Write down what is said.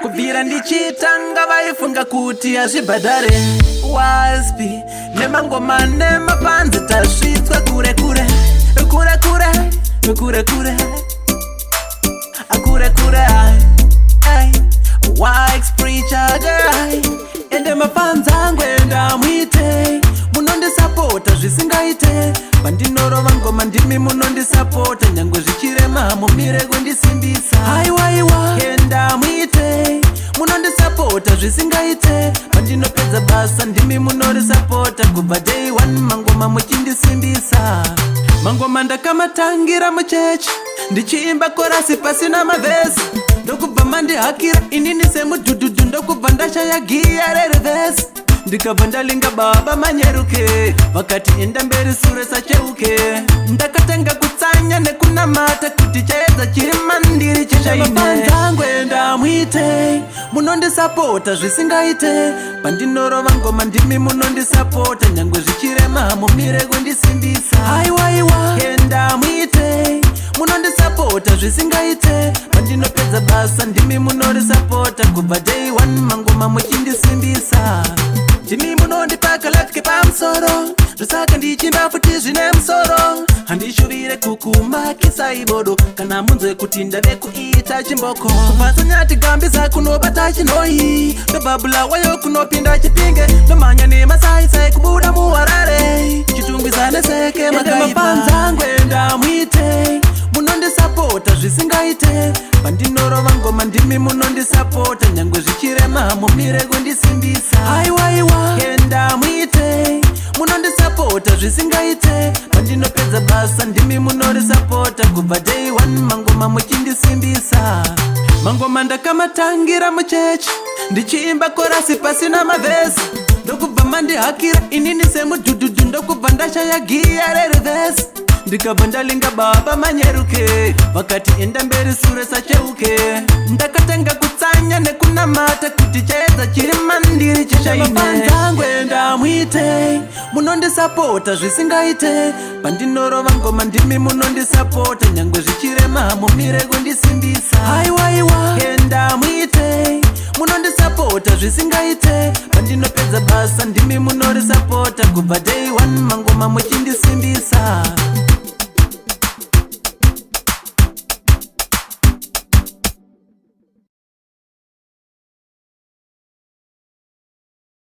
kubvira ndichitanga vaifunga kuti hazvibhadhare waspi nemangoma nemapanzi tasvitswa kure kure kure kure kure kure akure kure Wax preacher guy ende mapanzi angu endamwite munondisapota zvisingaite pandinorova ngoma ndimi munondisapota nyange zvichirema mumire kundisimbisa haiwaiwa endamwite munondisapota zvisingaite pandinopedza basa ndimi munorisapota kubva day one mangoma muchindisimbisa mangoma ndakamatangira muchechi ndichiimba korasi pasina mavhesi ndokubva mandihakira inini semudhudhudhu ndokubva ndashaya giya rerivhesi ndikabva ndalinga baba manyeruke vakati enda mberi sure sacheuke ndakatanga kutsanya nekunamata kuti chaedza chiri mandiri cheshainemapanzangu endamwite munondisapota zvisingaite pandinorova ngoma ndimi munondisapota nyange zvichirema mumire kundisimbisa haiwaiwa endamwite munondisapota zvisingaite pandinopedza basa ndimi munorisapota kubva day one mangoma muchindisimbisa ndimi munondipaka latke pamusoro zvosaka ndichimba futi zvine musoro handishuvire kukumakisa ibodo kana munzwe kuti ndave kuita chimboko kupfatsanyati gambisa kunobata chinoi ndobhabhula wayo kunopinda chipinge ndomhanya nemasaisai kubuda muharare chitumbisa neseke mapanzangu endamwite munondisapota zvisingaite pandinorova ngoma ndimi munondisapota nyange zvichirema mumire kundisimbisa haiwaiwa endamwite munondisapota zvisingaite pandinopedza basa ndimi munorisapota kubva day one mangoma muchindisimbisa mangoma ndakamatangira muchechi ndichiimba korasi pasina mavhesi ndokubva mandihakira inini semudhudhudhu ndokubva ndashaya giya rerivhesi ndikabva ndalinga baba manyeruke vakati enda mberi sure sacheuke ndakatanga kutsanya nekunamata kuti chaedza chiri mandiri cheshainemapanzangu endamwite munondisapota zvisingaite pandinorova ngoma ndimi munondisapota nyange zvichirema mumire kundisimbisa haiwaiwa endamwite munondisapota zvisingaite pandinopedza basa ndimi munorisapota kubva day one mangoma muchi